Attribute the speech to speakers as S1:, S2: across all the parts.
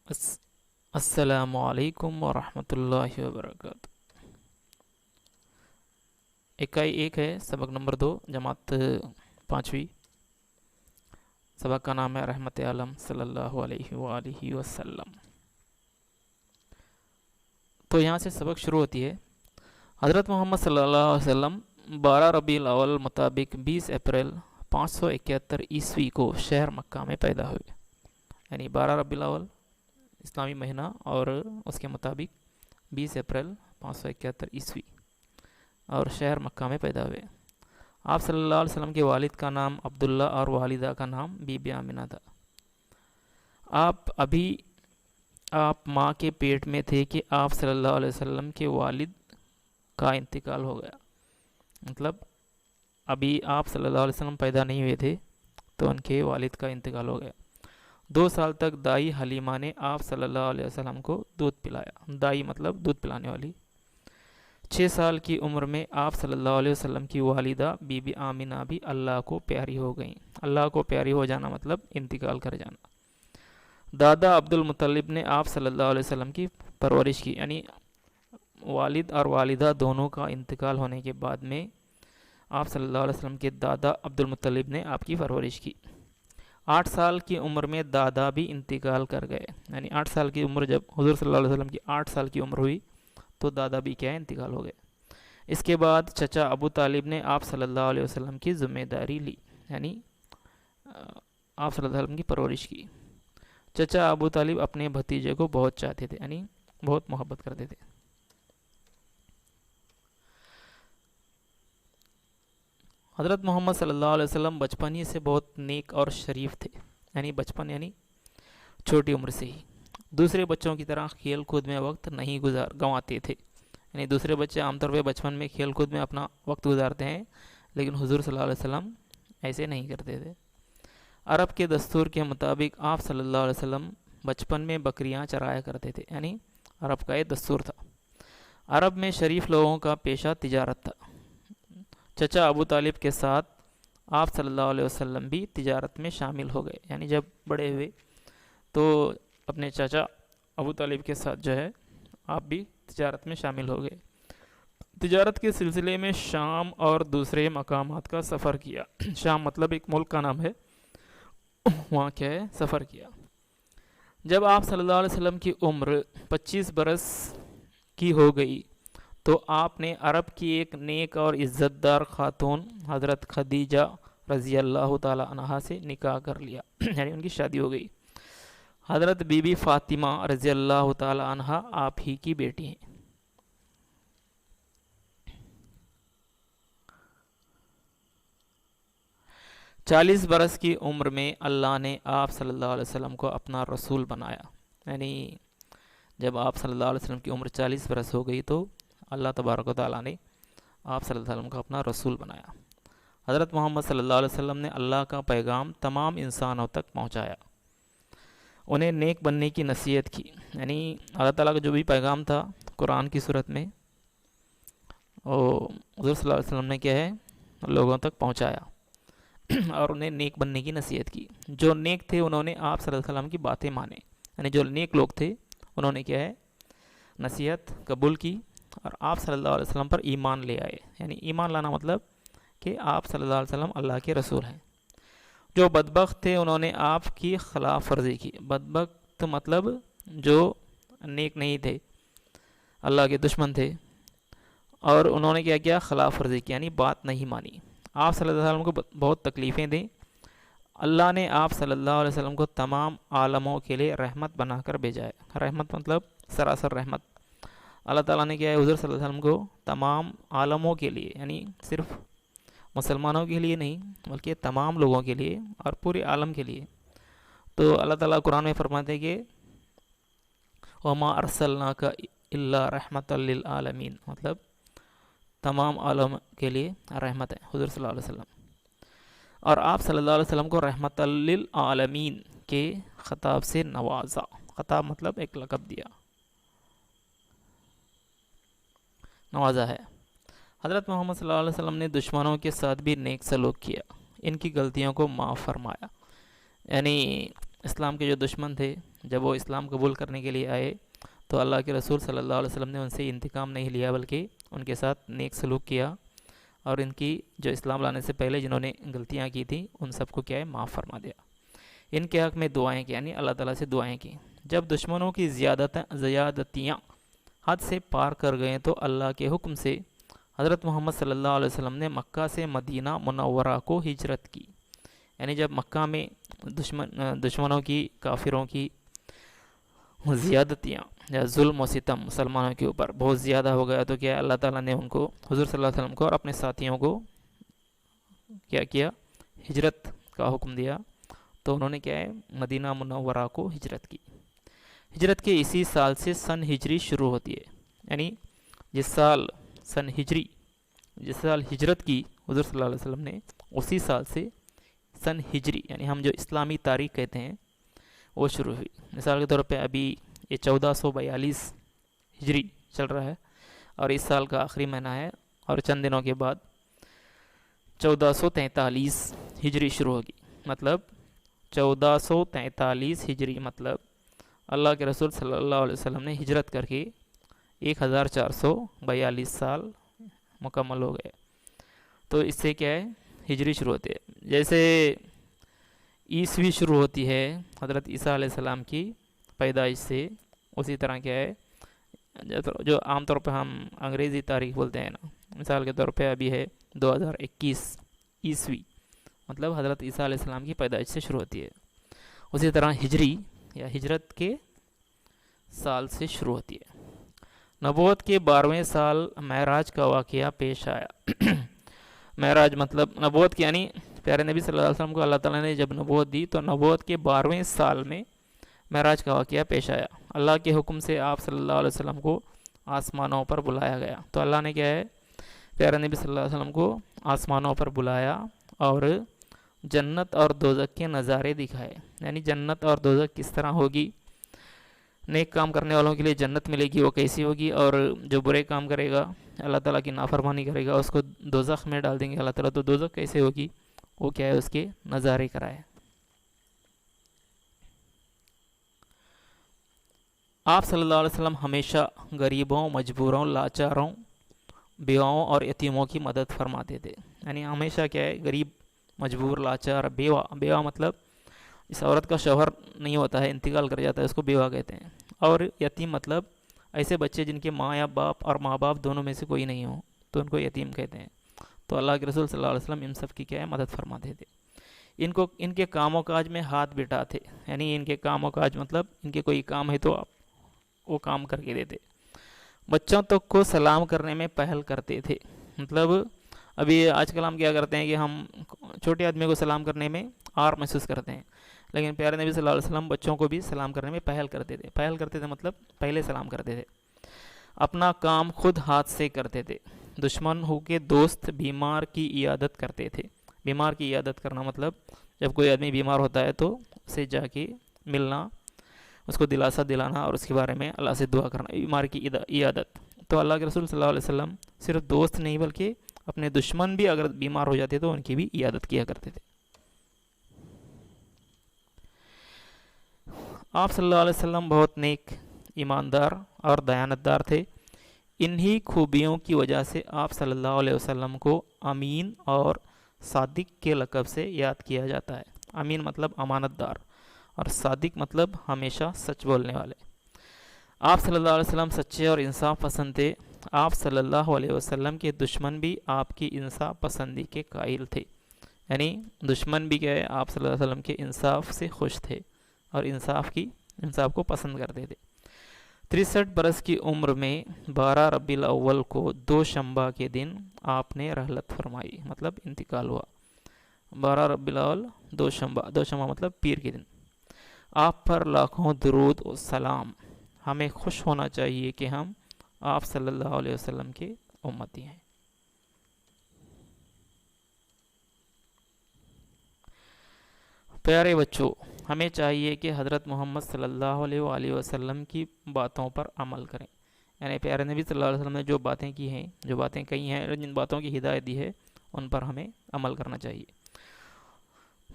S1: الس- السلام علیکم ورحمۃ اللہ وبرکاتہ۔ اکائی ایک ہے، سبق نمبر 2، جماعت پانچویں۔ سبق کا نام ہے رحمت عالم صلی اللہ علیہ وآلہ وسلم۔ تو یہاں سے سبق شروع ہوتی ہے۔ حضرت محمد صلی اللہ علیہ وسلم 12 ربیع الاول مطابق 20 اپریل 571 عیسوی کو شہر مکہ میں پیدا ہوئے، یعنی 12 ربیع الاول اسلامی مہینہ اور اس کے مطابق 20 اپریل 571 عیسوی، اور شہر مکہ میں پیدا ہوئے۔ آپ صلی اللہ علیہ وسلم کے والد کا نام عبداللہ اور والدہ کا نام بی بی آمنہ تھا۔ آپ ماں کے پیٹ میں تھے کہ آپ صلی اللہ علیہ وسلم کے والد کا انتقال ہو گیا، مطلب ابھی آپ صلی اللہ علیہ وسلم پیدا نہیں ہوئے تھے تو ان کے والد کا انتقال ہو گیا۔ 2 سال تک دائی حلیمہ نے آپ صلی اللہ علیہ وسلم کو دودھ پلایا، دائی مطلب دودھ پلانے والی۔ 6 سال کی عمر میں آپ صلی اللہ علیہ وسلم کی والدہ بی بی آمنہ بھی اللہ کو پیاری ہو گئیں۔ اللہ کو پیاری ہو جانا مطلب انتقال کر جانا۔ دادا عبد المطلب نے آپ صلی اللہ علیہ وسلم کی پرورش کی، یعنی والد اور والدہ دونوں کا انتقال ہونے کے بعد میں آپ صلی اللہ علیہ وسلم کے دادا عبد المطلب نے آپ کی پرورش کی۔ 8 سال کی عمر میں دادا بھی انتقال کر گئے، یعنی 8 سال کی عمر، جب حضور صلی اللہ علیہ وسلم کی 8 سال کی عمر ہوئی تو دادا بھی کیا انتقال ہو گئے۔ اس کے بعد چچا ابو طالب نے آپ صلی اللہ علیہ وسلم کی ذمہ داری لی، یعنی آپ صلی اللہ علیہ وسلم کی پرورش کی۔ چچا ابو طالب اپنے بھتیجے کو بہت چاہتے تھے، یعنی بہت محبت کرتے تھے۔ حضرت محمد صلی اللہ علیہ وسلم بچپن ہی سے بہت نیک اور شریف تھے، یعنی بچپن یعنی چھوٹی عمر سے ہی دوسرے بچوں کی طرح کھیل کود میں وقت نہیں گنواتے تھے، یعنی دوسرے بچے عام طور پہ بچپن میں کھیل کود میں اپنا وقت گزارتے ہیں، لیکن حضور صلی اللہ علیہ وسلم ایسے نہیں کرتے تھے۔ عرب کے دستور کے مطابق آپ صلی اللہ علیہ وسلم بچپن میں بکریاں چرایا کرتے تھے، یعنی عرب کا یہ دستور تھا۔ عرب میں شریف لوگوں کا پیشہ تجارت تھا۔ چچا ابو طالب کے ساتھ آپ صلی اللہ علیہ وسلم بھی تجارت میں شامل ہو گئے، یعنی جب بڑے ہوئے تو اپنے چچا ابو طالب کے ساتھ جو ہے آپ بھی تجارت میں شامل ہو گئے۔ تجارت کے سلسلے میں شام اور دوسرے مقامات کا سفر کیا۔ شام مطلب ایک ملک کا نام ہے، وہاں کیا ہے سفر کیا۔ جب آپ صلی اللہ علیہ وسلم کی عمر 25 برس کی ہو گئی تو آپ نے عرب کی ایک نیک اور عزت دار خاتون حضرت خدیجہ رضی اللہ تعالی عنہا سے نکاح کر لیا، یعنی ان کی شادی ہو گئی۔ حضرت بی بی فاطمہ رضی اللہ تعالی عنہا آپ ہی کی بیٹی ہیں۔ چالیس برس کی عمر میں اللہ نے آپ صلی اللہ علیہ وسلم کو اپنا رسول بنایا، یعنی جب آپ صلی اللہ علیہ وسلم کی عمر 40 برس ہو گئی تو اللہ تبارک و تعالیٰ نے آپ صلی اللہ علیہ وسلم کو اپنا رسول بنایا۔ حضرت محمد صلی اللہ علیہ وسلم نے اللہ کا پیغام تمام انسانوں تک پہنچایا، انہیں نیک بننے کی نصیحت کی، یعنی اللہ تعالیٰ کا جو بھی پیغام تھا قرآن کی صورت میں وہ حضور صلی اللہ علیہ وسلم نے کیا ہے لوگوں تک پہنچایا اور انہیں نیک بننے کی نصیحت کی۔ جو نیک تھے انہوں نے آپ صلی اللہ علیہ وسلم کی باتیں مانے، یعنی جو نیک لوگ تھے انہوں نے کیا ہے نصیحت قبول کی اور آپ صلی اللہ علیہ وسلم پر ایمان لے آئے، یعنی ایمان لانا مطلب کہ آپ صلی اللہ علیہ وسلم اللہ کے رسول ہیں۔ جو بدبخت تھے انہوں نے آپ کی خلاف ورزی کی۔ بدبخت مطلب جو نیک نہیں تھے، اللہ کے دشمن تھے، اور انہوں نے کیا کیا خلاف ورزی کی، یعنی بات نہیں مانی۔ آپ صلی اللہ علیہ وسلم کو بہت تکلیفیں دیں۔ اللہ نے آپ صلی اللہ علیہ وسلم کو تمام عالموں کے لیے رحمت بنا کر بھیجا ہے۔ رحمت مطلب سراسر رحمت۔ اللہ تعالیٰ نے کیا ہے حضور صلی اللہ علیہ وسلم کو تمام عالموں کے لیے، یعنی صرف مسلمانوں کے لیے نہیں بلکہ تمام لوگوں کے لیے اور پورے عالم کے لیے۔ تو اللہ تعالیٰ قرآن میں فرماتے ہیں کہ وَمَا أَرْسَلْنَاكَ إِلَّا رَحْمَةً لِلْعَالَمِينَ، مطلب تمام عالم کے لیے رحمت ہے حضور صلی اللہ علیہ وسلم، اور آپ صلی اللہ علیہ وسلم کو رحمت للعالمین کے خطاب سے نوازا۔ خطاب مطلب ایک لقب دیا، نوازا ہے۔ حضرت محمد صلی اللہ علیہ وسلم نے دشمنوں کے ساتھ بھی نیک سلوک کیا، ان کی غلطیوں کو معاف فرمایا، یعنی اسلام کے جو دشمن تھے جب وہ اسلام قبول کرنے کے لیے آئے تو اللہ کے رسول صلی اللہ علیہ وسلم نے ان سے انتقام نہیں لیا بلکہ ان کے ساتھ نیک سلوک کیا، اور ان کی جو اسلام لانے سے پہلے جنہوں نے غلطیاں کی تھیں ان سب کو کیا ہے معاف فرما دیا۔ ان کے حق میں دعائیں کی، یعنی اللہ تعالیٰ سے دعائیں کی۔ جب دشمنوں کی زیادتیاں حد سے پار کر گئے تو اللہ کے حکم سے حضرت محمد صلی اللہ علیہ وسلم نے مکہ سے مدینہ منورہ کو ہجرت کی۔ یعنی جب مکہ میں دشمنوں کی، کافروں کی زیادتیاں یا ظلم و ستم مسلمانوں کے اوپر بہت زیادہ ہو گیا تو کیا اللہ تعالیٰ نے ان کو، حضور صلی اللہ علیہ وسلم کو اور اپنے ساتھیوں کو کیا کیا، ہجرت کا حکم دیا۔ تو انہوں نے کیا ہے مدینہ منورہ کو ہجرت کی۔ ہجرت کے اسی سال سے سن ہجری شروع ہوتی ہے، یعنی جس سال ہجرت کی حضور صلی اللہ علیہ وسلم نے، اسی سال سے سن ہجری یعنی ہم جو اسلامی تاریخ کہتے ہیں وہ شروع ہوئی۔ مثال کے طور پہ ابھی یہ 1442 ہجری چل رہا ہے اور اس سال کا آخری مہینہ ہے، اور چند دنوں کے بعد 1443 ہجری شروع ہوگی۔ مطلب 1443 ہجری مطلب اللہ کے رسول صلی اللہ علیہ وسلم نے ہجرت کر کے 1442 سال مکمل ہو گئے۔ تو اس سے کیا ہے ہجری شروع ہوتی ہے۔ جیسے عیسوی شروع ہوتی ہے حضرت عیسیٰ علیہ السلام کی پیدائش سے، اسی طرح کیا ہے جو عام طور پہ ہم انگریزی تاریخ بولتے ہیں نا، مثال کے طور پہ ابھی ہے 2021 عیسوی، مطلب حضرت عیسیٰ علیہ السلام کی پیدائش سے شروع ہوتی ہے۔ اسی طرح ہجری یا ہجرت کے سال سے شروع ہوتی ہے۔ نبوت کے 12ویں سال معراج کا واقعہ پیش آیا۔ معراج مطلب نبوت کی، یعنی پیارے نبی صلی اللہ علیہ وسلم کو اللہ تعالیٰ نے جب نبوت دی تو نبوت کے 12ویں سال میں معراج کا واقعہ پیش آیا۔ اللہ کے حکم سے آپ صلی اللہ علیہ وسلم کو آسمانوں پر بلایا گیا۔ تو اللہ نے کیا ہے پیارے نبی صلی اللہ علیہ وسلم کو آسمانوں پر بلایا اور جنت اور دوزخ کے نظارے دکھائے، یعنی جنت اور دوزخ کس طرح ہوگی، نیک کام کرنے والوں کے لیے جنت ملے گی وہ کیسی ہوگی، اور جو برے کام کرے گا اللہ تعالیٰ کی نافرمانی کرے گا اس کو دوزخ میں ڈال دیں گے اللہ تعالیٰ، تو دوزخ کیسے ہوگی وہ کیا ہے اس کے نظارے کرائے۔ آپ صلی اللہ علیہ وسلم ہمیشہ غریبوں، مجبوروں، لاچاروں، بیواؤں اور یتیموں کی مدد فرماتے تھے۔ یعنی ہمیشہ کیا ہے غریب، مجبور، لاچار، بیوہ مطلب اس عورت کا شوہر نہیں ہوتا ہے، انتقال کر جاتا ہے، اس کو بیوہ کہتے ہیں، اور یتیم مطلب ایسے بچے جن کے ماں یا باپ اور ماں باپ دونوں میں سے کوئی نہیں ہو تو ان کو یتیم کہتے ہیں۔ تو اللہ کے رسول صلی اللہ علیہ وسلم ان سب کی کیا ہے مدد فرماتے تھے۔ ان کے کام و کاج میں ہاتھ بٹاتے، یعنی ان کے کام و کاج مطلب ان کے کوئی کام ہے تو وہ کام کر کے دیتے۔ بچوں تک کو سلام کرنے میں پہل کرتے تھے، مطلب ابھی آج کل ہم کیا کرتے ہیں کہ ہم چھوٹے آدمی کو سلام کرنے میں آر محسوس کرتے ہیں، لیکن پیارے نبی صلی اللہ علیہ وسلم بچوں کو بھی سلام کرنے میں پہل کرتے تھے مطلب پہلے سلام کرتے تھے۔ اپنا کام خود ہاتھ سے کرتے تھے۔ دشمن ہو کے دوست بیمار کی عیادت کرتے تھے۔ بیمار کی عیادت کرنا مطلب جب کوئی آدمی بیمار ہوتا ہے تو اسے جا کے ملنا، اس کو دلاسا دلانا اور اس کے بارے میں اللہ سے دعا کرنا، بیمار کی عیادت۔ تو اللہ کے رسول صلی اللہ علیہ وسلم صرف دوست نہیں بلکہ اپنے دشمن بھی اگر بیمار ہو جاتے تو ان کی بھی عیادت کیا کرتے تھے۔ آپ صلی اللہ علیہ وسلم بہت نیک، ایماندار اور دیانتدار تھے۔ انہی خوبیوں کی وجہ سے آپ صلی اللہ علیہ وسلم کو امین اور صادق کے لقب سے یاد کیا جاتا ہے۔ امین مطلب امانت دار اور صادق مطلب ہمیشہ سچ بولنے والے۔ آپ صلی اللہ علیہ وسلم سچے اور انصاف پسند تھے۔ آپ صلی اللہ علیہ وسلم کے دشمن بھی آپ کی انصاف پسندی کے قائل تھے، یعنی دشمن بھی کیا ہے آپ صلی اللہ علیہ وسلم کے انصاف سے خوش تھے اور انصاف کو پسند کرتے تھے۔ 63 برس کی عمر میں 12 ربیع الاول کو دوشنبہ کے دن آپ نے رحلت فرمائی، مطلب انتقال ہوا۔ 12 ربیع الاول دوشنبہ مطلب پیر کے دن۔ آپ پر لاکھوں درود و سلام۔ ہمیں خوش ہونا چاہیے کہ ہم آپ صلی اللہ علیہ وسلم کے امتی ہیں۔ پیارے بچوں، ہمیں چاہیے کہ حضرت محمد صلی اللہ علیہ وآلہ وسلم کی باتوں پر عمل کریں، یعنی پیارے نبی صلی اللہ علیہ وسلم نے جو باتیں کی ہیں، جو باتیں کہی ہیں، جن باتوں کی ہدایت دی ہے ان پر ہمیں عمل کرنا چاہیے۔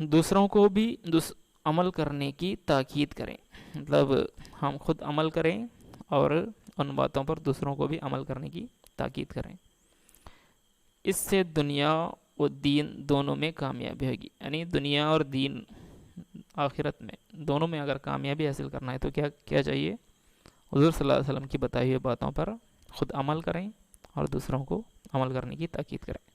S1: دوسروں کو بھی عمل کرنے کی تاکید کریں، مطلب ہم خود عمل کریں اور ان باتوں پر دوسروں کو بھی عمل کرنے کی تاکید کریں۔ اس سے دنیا و دین دونوں میں کامیابی ہوگی، یعنی دنیا اور دین آخرت میں دونوں میں اگر کامیابی حاصل کرنا ہے تو کیا چاہیے؟ حضور صلی اللہ علیہ وسلم کی بتائی ہوئی باتوں پر خود عمل کریں اور دوسروں کو عمل کرنے کی تاکید کریں۔